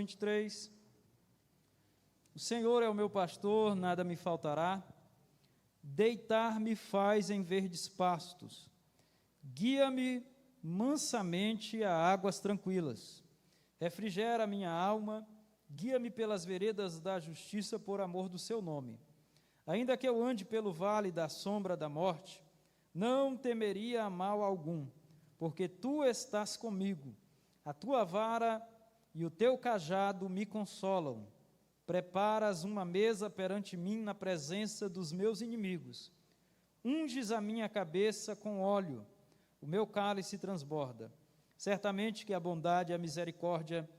23. O Senhor é o meu pastor, nada me faltará. Deitar-me faz em verdes pastos. Guia-me mansamente a águas tranquilas. Refrigera a minha alma. Guia-me pelas veredas da justiça por amor do seu nome. Ainda que eu ande pelo vale da sombra da morte, não temeria mal algum, porque tu estás comigo. A tua vara e o teu cajado me consolam. Preparas uma mesa perante mim na presença dos meus inimigos. Unges a minha cabeça com óleo, o meu cálice transborda. Certamente que a bondade e a misericórdia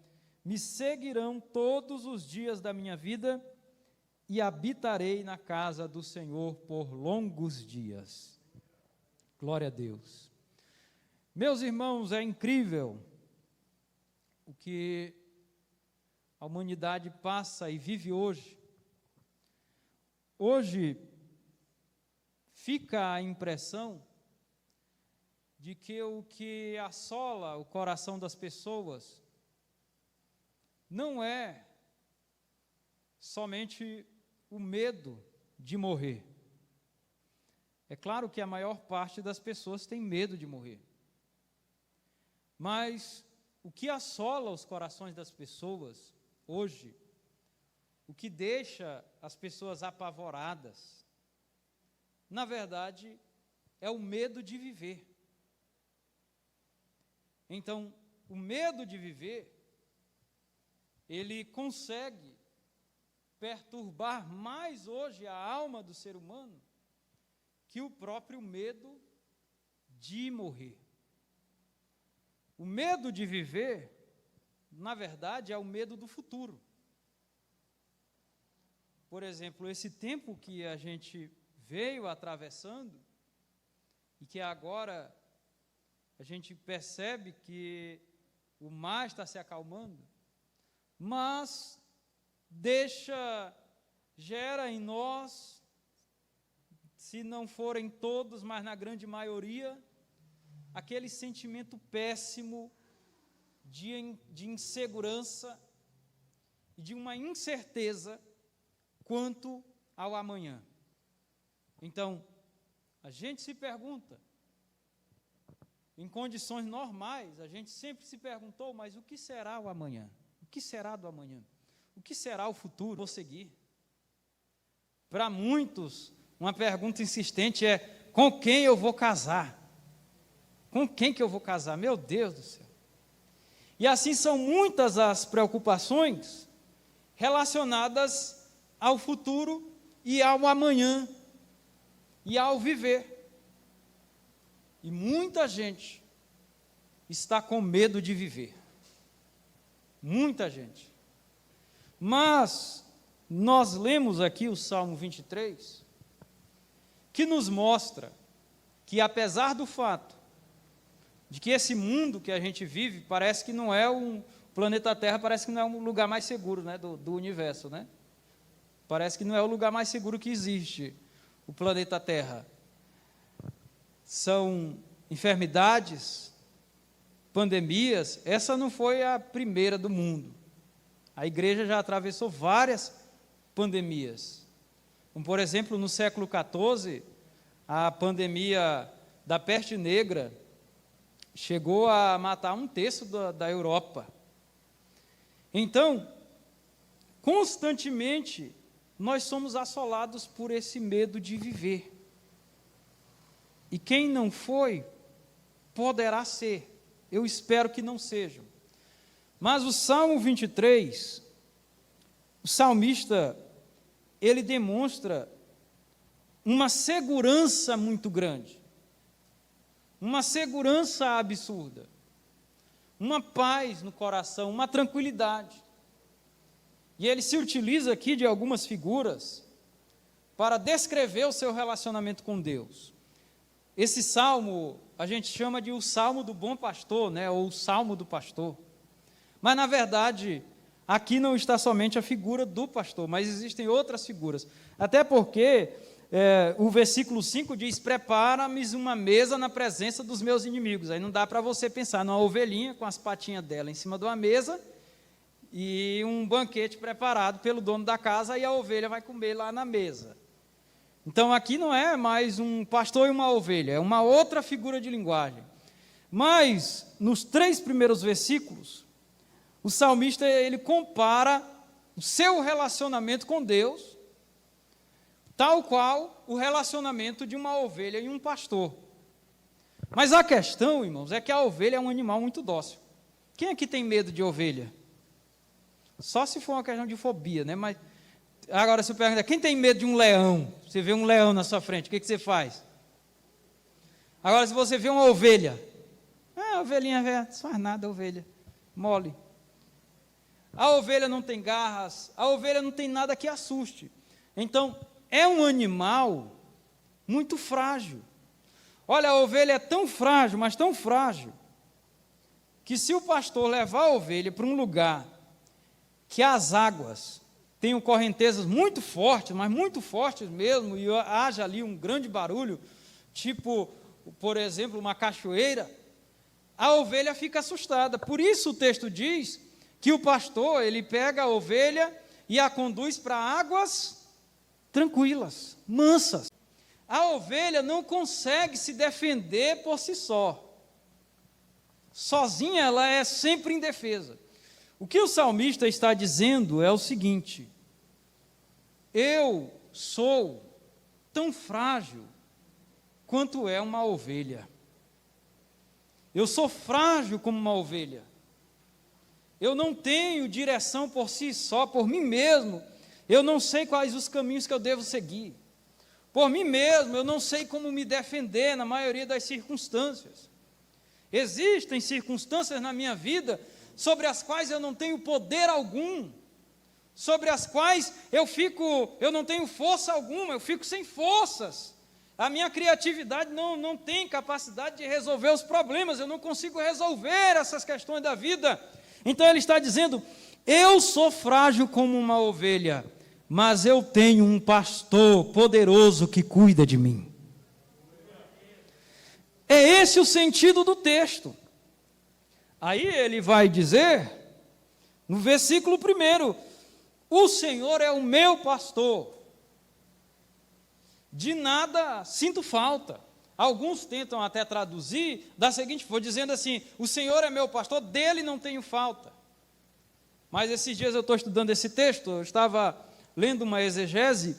me seguirão todos os dias da minha vida e habitarei na casa do Senhor por longos dias. Glória a Deus. Meus irmãos, é incrível o que a humanidade passa e vive hoje. Hoje fica a impressão de que o que assola o coração das pessoas não é somente o medo de morrer. É claro que a maior parte das pessoas tem medo de morrer. Mas o que assola os corações das pessoas hoje, o que deixa as pessoas apavoradas, na verdade, é o medo de viver. Então, o medo de viver, ele consegue perturbar mais hoje a alma do ser humano que o próprio medo de morrer. O medo de viver, na verdade, é o medo do futuro. Por exemplo, esse tempo que a gente veio atravessando e que agora a gente percebe que o mar está se acalmando, mas gera em nós, se não forem todos, mas na grande maioria, aquele sentimento péssimo de insegurança e de uma incerteza quanto ao amanhã. Então, a gente se pergunta, em condições normais, a gente sempre se perguntou, mas o que será o amanhã? O que será do amanhã? O que será o futuro? Vou seguir. Para muitos, uma pergunta insistente é, com quem eu vou casar? Com quem que eu vou casar? Meu Deus do céu. E assim são muitas as preocupações relacionadas ao futuro e ao amanhã, e ao viver. E muita gente está com medo de viver. Muita gente. Mas nós lemos aqui o Salmo 23, que nos mostra que, apesar do fato de que esse mundo que a gente vive parece que não é o planeta Terra, parece que não é um lugar mais seguro, né, do universo, né? Parece que não é o lugar mais seguro que existe, o planeta Terra. São enfermidades, pandemias. Essa não foi a primeira do mundo. A igreja já atravessou várias pandemias. Como, por exemplo, no século XIV, a pandemia da peste negra chegou a matar 1/3 da Europa. Então, constantemente, nós somos assolados por esse medo de viver. E quem não foi, poderá ser. Eu espero que não sejam. Mas o Salmo 23, o salmista, ele demonstra uma segurança muito grande. Uma segurança absurda. Uma paz no coração, uma tranquilidade. E ele se utiliza aqui de algumas figuras para descrever o seu relacionamento com Deus. Esse salmo, a gente chama de o Salmo do Bom Pastor, né, ou o Salmo do Pastor. Mas, na verdade, aqui não está somente a figura do pastor, mas existem outras figuras. Até porque o versículo 5 diz, prepara-me uma mesa na presença dos meus inimigos. Aí não dá para você pensar numa ovelhinha com as patinhas dela em cima de uma mesa e um banquete preparado pelo dono da casa, e a ovelha vai comer lá na mesa. Então aqui não é mais um pastor e uma ovelha, é uma outra figura de linguagem. Mas nos 3 primeiros versículos, o salmista ele compara o seu relacionamento com Deus, tal qual o relacionamento de uma ovelha e um pastor. Mas a questão, irmãos, é que a ovelha é um animal muito dócil. Quem aqui tem medo de ovelha? Só se for uma questão de fobia, né? Mas agora se eu perguntar, quem tem medo de um leão? Você vê um leão na sua frente, o que você faz? Agora se você vê uma ovelha, a ovelhinha velha, não faz nada, ovelha, mole. A ovelha não tem garras, a ovelha não tem nada que assuste. Então, é um animal muito frágil. Olha, a ovelha é tão frágil, mas tão frágil, que se o pastor levar a ovelha para um lugar que as águas tenham correntezas muito fortes, mas muito fortes mesmo, e haja ali um grande barulho, tipo, por exemplo, uma cachoeira, a ovelha fica assustada. Por isso o texto diz que o pastor, ele pega a ovelha e a conduz para águas tranquilas, mansas. A ovelha não consegue se defender por si só. Sozinha ela é sempre indefesa. O que o salmista está dizendo é o seguinte: eu sou tão frágil quanto é uma ovelha. Eu sou frágil como uma ovelha. Eu não tenho direção por si só, por mim mesmo. Eu não sei quais os caminhos que eu devo seguir. Por mim mesmo, eu não sei como me defender na maioria das circunstâncias. Existem circunstâncias na minha vida sobre as quais eu não tenho poder algum, sobre as quais eu não tenho força alguma, eu fico sem forças. A minha criatividade não tem capacidade de resolver os problemas, eu não consigo resolver essas questões da vida. Então ele está dizendo, eu sou frágil como uma ovelha, mas eu tenho um pastor poderoso que cuida de mim. É esse o sentido do texto. Aí ele vai dizer, no versículo 1, o Senhor é o meu pastor, de nada sinto falta. Alguns tentam até traduzir da seguinte forma, dizendo assim, o Senhor é meu pastor, dele não tenho falta. Mas esses dias eu estou estudando esse texto, eu estava lendo uma exegese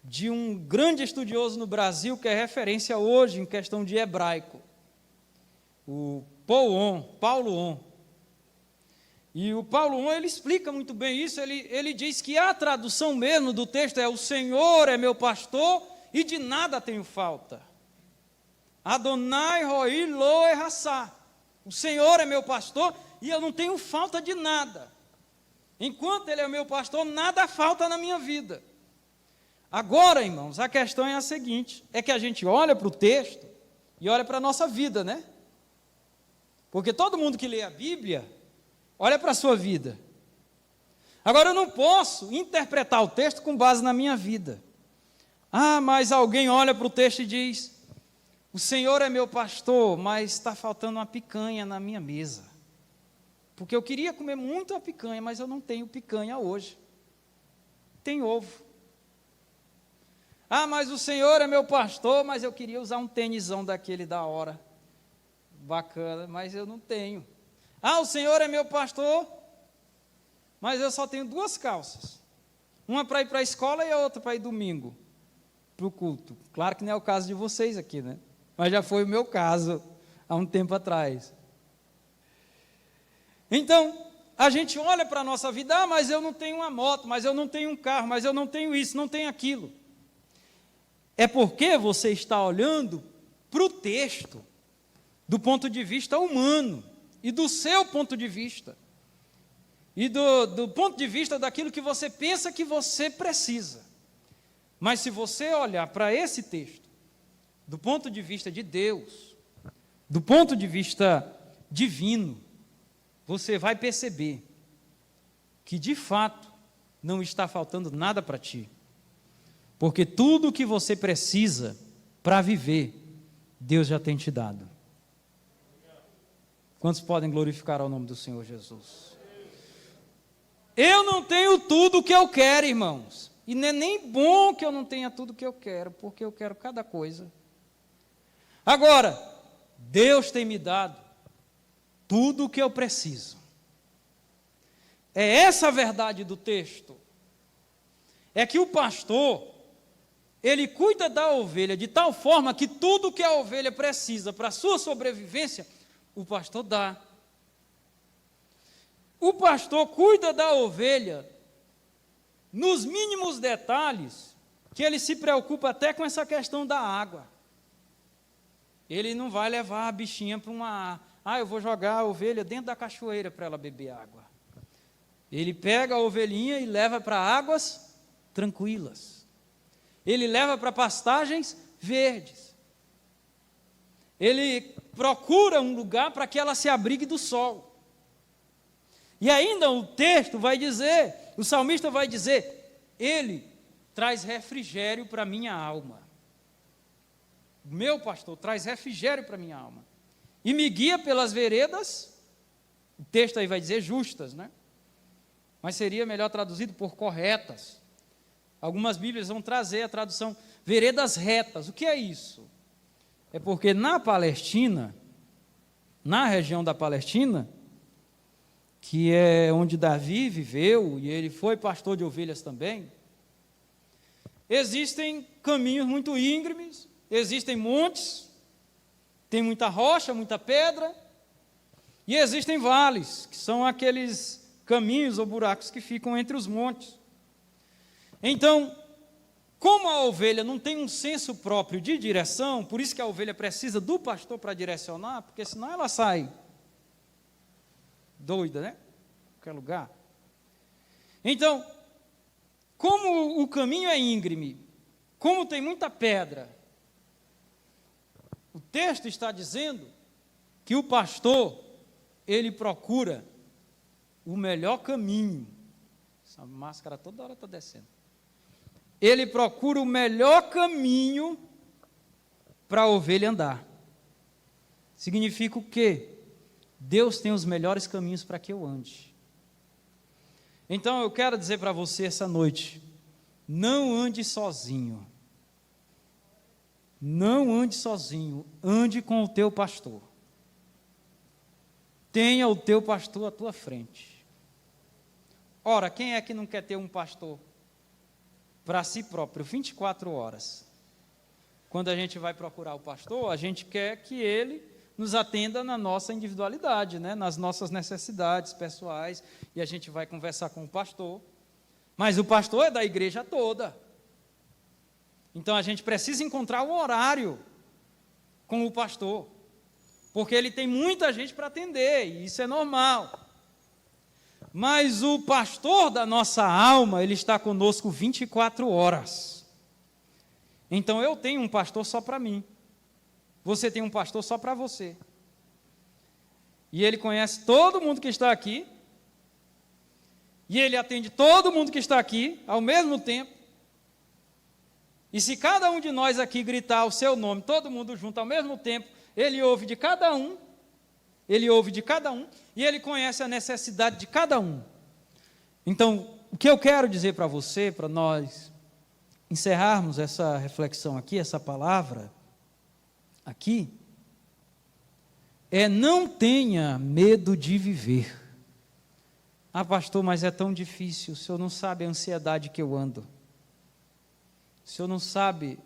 de um grande estudioso no Brasil, que é referência hoje em questão de hebraico, o Paulo On. E o Paulo On, ele explica muito bem isso, ele diz que a tradução mesmo do texto é, o Senhor é meu pastor e de nada tenho falta. Adonai Roi Lo Errassá. O Senhor é meu pastor e eu não tenho falta de nada. Enquanto Ele é meu pastor, nada falta na minha vida. Agora, irmãos, a questão é a seguinte, é que a gente olha para o texto e olha para a nossa vida, né? Porque todo mundo que lê a Bíblia, olha para a sua vida. Agora, eu não posso interpretar o texto com base na minha vida. Mas alguém olha para o texto e diz, o Senhor é meu pastor, mas está faltando uma picanha na minha mesa. Porque eu queria comer muito a picanha, mas eu não tenho picanha hoje. Tem ovo. Mas o Senhor é meu pastor, mas eu queria usar um tênisão daquele da hora. Bacana, mas eu não tenho. O Senhor é meu pastor, mas eu só tenho 2 calças. Uma para ir para a escola e a outra para ir domingo, para o culto. Claro que não é o caso de vocês aqui, né? Mas já foi o meu caso, há um tempo atrás. Então, a gente olha para a nossa vida, mas eu não tenho uma moto, mas eu não tenho um carro, mas eu não tenho isso, não tenho aquilo. É porque você está olhando para o texto, do ponto de vista humano, e do seu ponto de vista, e do ponto de vista daquilo que você pensa que você precisa. Mas se você olhar para esse texto, do ponto de vista de Deus, do ponto de vista divino, você vai perceber que de fato não está faltando nada para ti. Porque tudo o que você precisa para viver, Deus já tem te dado. Quantos podem glorificar ao nome do Senhor Jesus? Eu não tenho tudo o que eu quero, irmãos. E não é nem bom que eu não tenha tudo o que eu quero, porque eu quero cada coisa. Agora, Deus tem me dado tudo o que eu preciso. É essa a verdade do texto. É que o pastor, ele cuida da ovelha de tal forma que tudo que a ovelha precisa para a sua sobrevivência, o pastor dá. O pastor cuida da ovelha nos mínimos detalhes, que ele se preocupa até com essa questão da água. Ele não vai levar a bichinha para uma... eu vou jogar a ovelha dentro da cachoeira para ela beber água. Ele pega a ovelhinha e leva para águas tranquilas. Ele leva para pastagens verdes. Ele procura um lugar para que ela se abrigue do sol. E ainda o texto vai dizer, o salmista vai dizer, ele traz refrigério para a minha alma. O meu pastor traz refrigério para a minha alma. E me guia pelas veredas, o texto aí vai dizer justas, né? Mas seria melhor traduzido por corretas. Algumas Bíblias vão trazer a tradução veredas retas. O que é isso? É porque na Palestina, na região da Palestina, que é onde Davi viveu, e ele foi pastor de ovelhas também, existem caminhos muito íngremes, existem montes, tem muita rocha, muita pedra, e existem vales, que são aqueles caminhos ou buracos que ficam entre os montes. Então, como a ovelha não tem um senso próprio de direção, por isso que a ovelha precisa do pastor para direcionar, porque senão ela sai doida, né? Qualquer lugar. Então, como o caminho é íngreme, como tem muita pedra, o texto está dizendo que o pastor, ele procura o melhor caminho. Essa máscara toda hora está descendo. Ele procura o melhor caminho para a ovelha andar. Significa o quê? Deus tem os melhores caminhos para que eu ande. Então eu quero dizer para você essa noite, não ande sozinho. Não ande sozinho, ande com o teu pastor. Tenha o teu pastor à tua frente. Ora, quem é que não quer ter um pastor para si próprio, 24 horas? Quando a gente vai procurar o pastor, a gente quer que ele nos atenda na nossa individualidade, né? Nas nossas necessidades pessoais, e a gente vai conversar com o pastor. Mas o pastor é da igreja toda. Então a gente precisa encontrar um horário com o pastor, porque ele tem muita gente para atender, e isso é normal. Mas o pastor da nossa alma, ele está conosco 24 horas. Então eu tenho um pastor só para mim. Você tem um pastor só para você. E ele conhece todo mundo que está aqui. E ele atende todo mundo que está aqui ao mesmo tempo. E se cada um de nós aqui gritar o seu nome, todo mundo junto ao mesmo tempo, ele ouve de cada um. Ele ouve de cada um. E ele conhece a necessidade de cada um. Então, o que eu quero dizer para você, para nós encerrarmos essa reflexão aqui, essa palavra aqui, é: não tenha medo de viver. Ah, pastor, mas é tão difícil, o senhor não sabe a ansiedade que eu ando. O senhor não sabe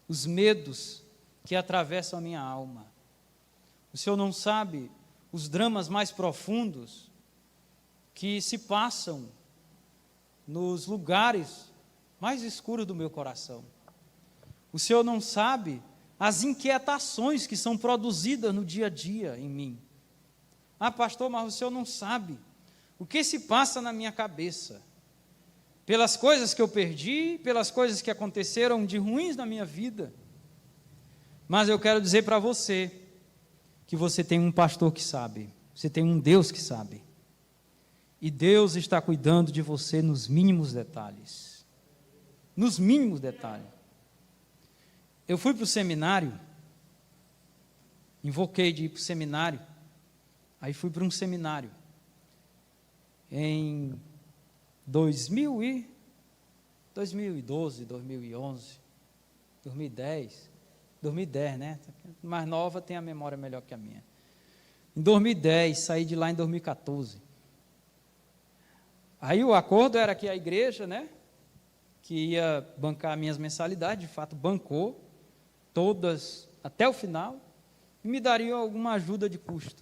os medos que atravessam a minha alma. O senhor não sabe os dramas mais profundos que se passam nos lugares mais escuros do meu coração. O senhor não sabe as inquietações que são produzidas no dia a dia em mim. Ah, pastor, mas o senhor não sabe o que se passa na minha cabeça, pelas coisas que eu perdi, pelas coisas que aconteceram de ruins na minha vida. Mas eu quero dizer para você que você tem um pastor que sabe, você tem um Deus que sabe. E Deus está cuidando de você nos mínimos detalhes. Nos mínimos detalhes. Eu fui para o seminário, invoquei de ir para o seminário, aí fui para um seminário em 2012, 2011, 2010, né? Mais nova tem a memória melhor que a minha. Em 2010, saí de lá em 2014. Aí o acordo era que a igreja, né, que ia bancar minhas mensalidades, de fato bancou, todas até o final, e me daria alguma ajuda de custo.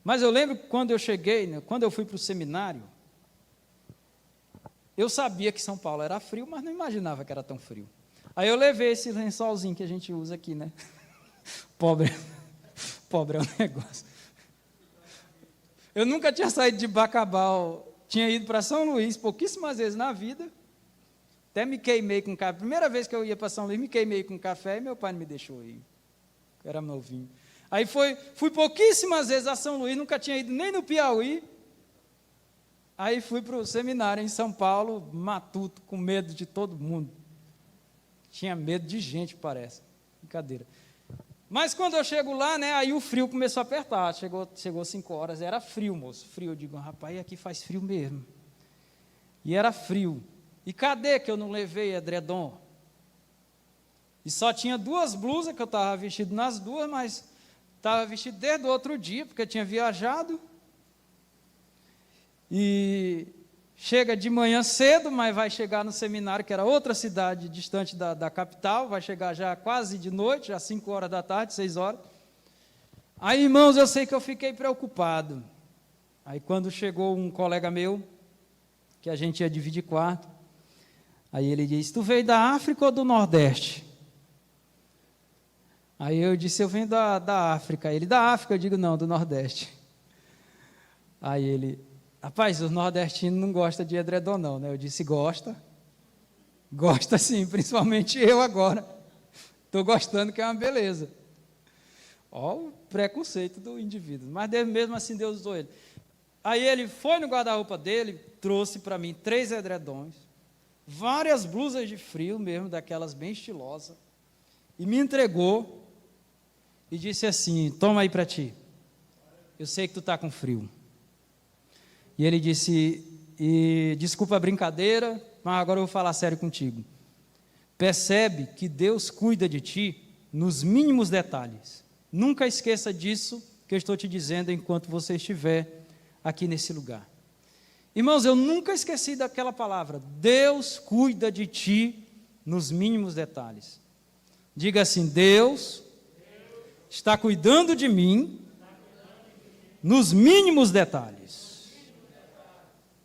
Mas eu lembro que quando eu cheguei, né, quando eu fui para o seminário, eu sabia que São Paulo era frio, mas não imaginava que era tão frio. Aí eu levei esse lençolzinho que a gente usa aqui, né? Pobre é um negócio. Eu nunca tinha saído de Bacabal, tinha ido para São Luís pouquíssimas vezes na vida, até me queimei com café. Primeira vez que eu ia para São Luís, me queimei com café e meu pai não me deixou ir. Eu era novinho. Aí fui pouquíssimas vezes a São Luís, nunca tinha ido nem no Piauí. Aí fui para o seminário em São Paulo, matuto, com medo de todo mundo. Tinha medo de gente, parece. Brincadeira. Mas quando eu chego lá, né, aí o frio começou a apertar. Chegou 5 horas, era frio, moço. Frio. Eu digo, rapaz, aqui faz frio mesmo. E era frio. E cadê que eu não levei edredom? E só tinha 2 blusas, que eu estava vestido nas 2, mas estava vestido desde o outro dia, porque eu tinha viajado. E chega de manhã cedo, mas vai chegar no seminário, que era outra cidade distante da capital, vai chegar já quase de noite, já 5 horas da tarde, 6 horas. Aí, irmãos, eu sei que eu fiquei preocupado. Aí, quando chegou um colega meu, que a gente ia dividir quarto, aí ele disse, tu veio da África ou do Nordeste? Aí eu disse, eu venho da África. Ele, da África? Eu digo, não, do Nordeste. Aí ele, rapaz, os nordestinos não gostam de edredom não, né? Eu disse, gosta sim, principalmente eu agora. Estou gostando, que é uma beleza. Ó o preconceito do indivíduo, mas mesmo assim Deus usou ele. Aí ele foi no guarda-roupa dele, trouxe para mim 3 edredons, várias blusas de frio mesmo, daquelas bem estilosas, e me entregou e disse assim, toma aí para ti, eu sei que tu está com frio. E ele disse, desculpa a brincadeira, mas agora eu vou falar sério contigo. Percebe que Deus cuida de ti nos mínimos detalhes. Nunca esqueça disso que eu estou te dizendo enquanto você estiver aqui nesse lugar. Irmãos, eu nunca esqueci daquela palavra. Deus cuida de ti nos mínimos detalhes. Diga assim, Deus está cuidando de mim nos mínimos detalhes.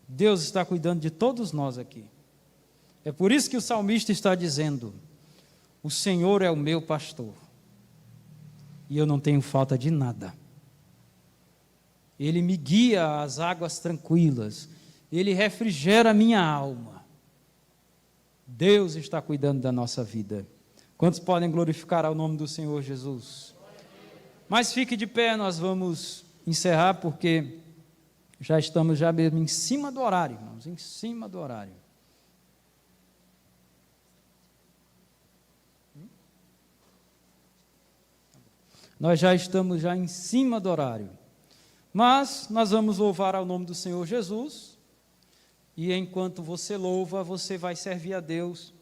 Deus está cuidando de todos nós aqui. É por isso que o salmista está dizendo, o Senhor é o meu pastor, e eu não tenho falta de nada. Ele me guia às águas tranquilas, Ele refrigera a minha alma. Deus está cuidando da nossa vida. Quantos podem glorificar ao nome do Senhor Jesus? Mas fique de pé, nós vamos encerrar, porque já estamos já mesmo em cima do horário, irmãos, em cima do horário. Nós já estamos já em cima do horário. Mas nós vamos louvar ao nome do Senhor Jesus, e enquanto você louva, você vai servir a Deus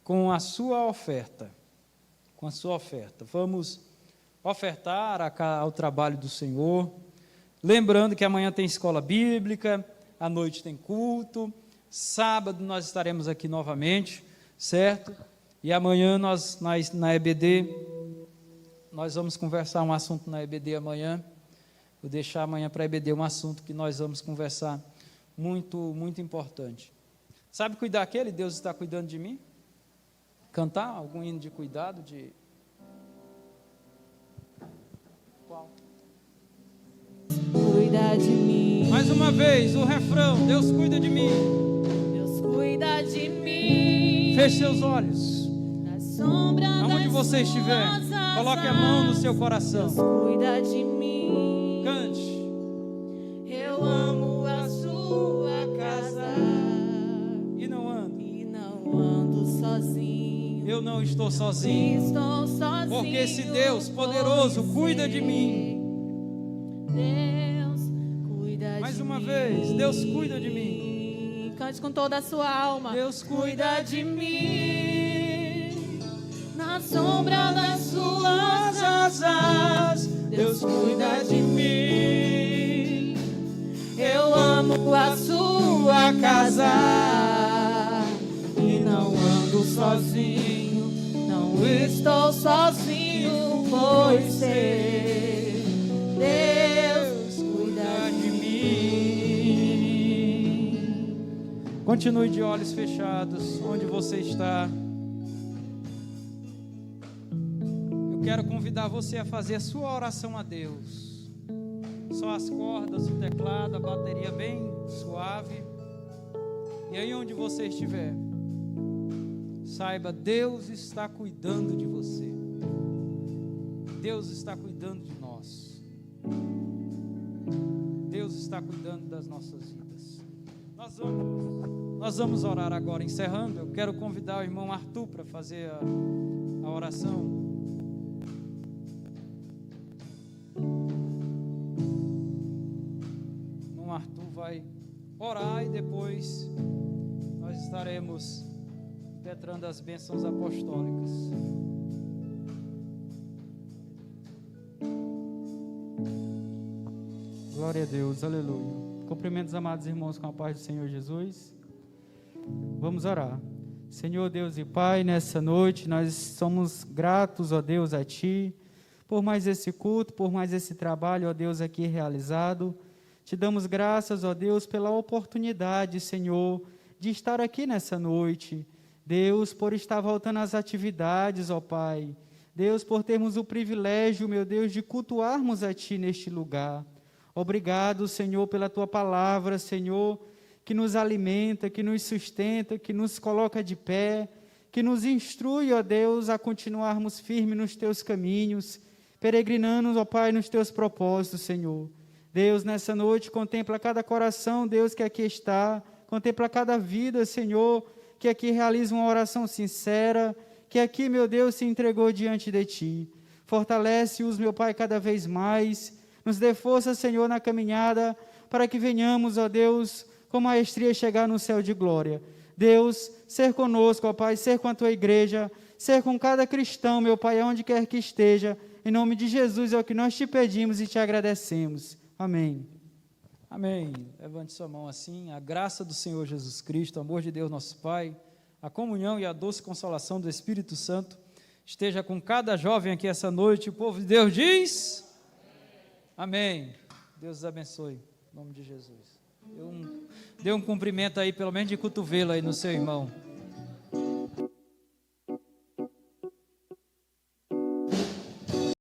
com a sua oferta. Com a sua oferta. Vamos ofertar ao trabalho do Senhor. Lembrando que amanhã tem escola bíblica, à noite tem culto, sábado nós estaremos aqui novamente, certo? E amanhã nós, na EBD, nós vamos conversar um assunto na EBD amanhã. Vou deixar amanhã para a EBD um assunto que nós vamos conversar muito, muito importante. Sabe cuidar aquele? Deus está cuidando de mim? Cantar algum hino de cuidado? Qual? Cuida de mim. Mais uma vez, o refrão, Deus cuida de mim. Deus cuida de mim. Feche seus olhos. Na sombra Aonde você estiver, coloque a mão no seu coração. Deus cuida de mim. Cante. Eu amo a sua casa. E não ando. E não ando sozinho. Eu não estou sozinho. Estou sozinho. Porque esse Deus poderoso cuida de mim. Deus cuida de mim. Mais uma vez, Deus cuida de mim. Cante com toda a sua alma. Deus cuida de mim. Na sombra das suas Asas, Deus cuida de mim. Eu amo a sua casa e não ando sozinho, não estou sozinho, pois sei, Deus cuida de mim. Continue de olhos fechados, onde você está. Eu quero convidar você a fazer a sua oração a Deus. Só as cordas, o teclado, a bateria bem suave. E aí onde você estiver, saiba, Deus está cuidando de você. Deus está cuidando de nós. Deus está cuidando das nossas vidas. Nós vamos orar agora, encerrando. Eu quero convidar o irmão Arthur para fazer a oração. Arthur vai orar e depois nós estaremos impetrando as bênçãos apostólicas. Glória a Deus, aleluia. Cumprimento os amados irmãos com a paz do Senhor Jesus. Vamos orar. Senhor Deus e Pai, nessa noite nós somos gratos, ó Deus, a Ti, por mais esse culto, por mais esse trabalho, ó Deus, aqui realizado. Te damos graças, ó Deus, pela oportunidade, Senhor, de estar aqui nessa noite. Deus, por estar voltando às atividades, ó Pai. Deus, por termos o privilégio, meu Deus, de cultuarmos a Ti neste lugar. Obrigado, Senhor, pela Tua palavra, Senhor, que nos alimenta, que nos sustenta, que nos coloca de pé, que nos instrui, ó Deus, a continuarmos firmes nos Teus caminhos, peregrinando, ó Pai, nos Teus propósitos, Senhor. Deus, nessa noite, contempla cada coração, Deus, que aqui está, contempla cada vida, Senhor, que aqui realiza uma oração sincera, que aqui, meu Deus, se entregou diante de Ti. Fortalece-os, meu Pai, cada vez mais, nos dê força, Senhor, na caminhada, para que venhamos, ó Deus, com maestria chegar no céu de glória. Deus, ser conosco, ó Pai, ser com a Tua igreja, ser com cada cristão, meu Pai, onde quer que esteja, em nome de Jesus é o que nós Te pedimos e Te agradecemos. Amém. Amém. Levante sua mão assim. A graça do Senhor Jesus Cristo, o amor de Deus nosso Pai, a comunhão e a doce consolação do Espírito Santo esteja com cada jovem aqui essa noite. O povo de Deus diz: amém. Deus os abençoe. Em nome de Jesus. Dê um cumprimento aí, pelo menos de cotovelo aí no seu irmão.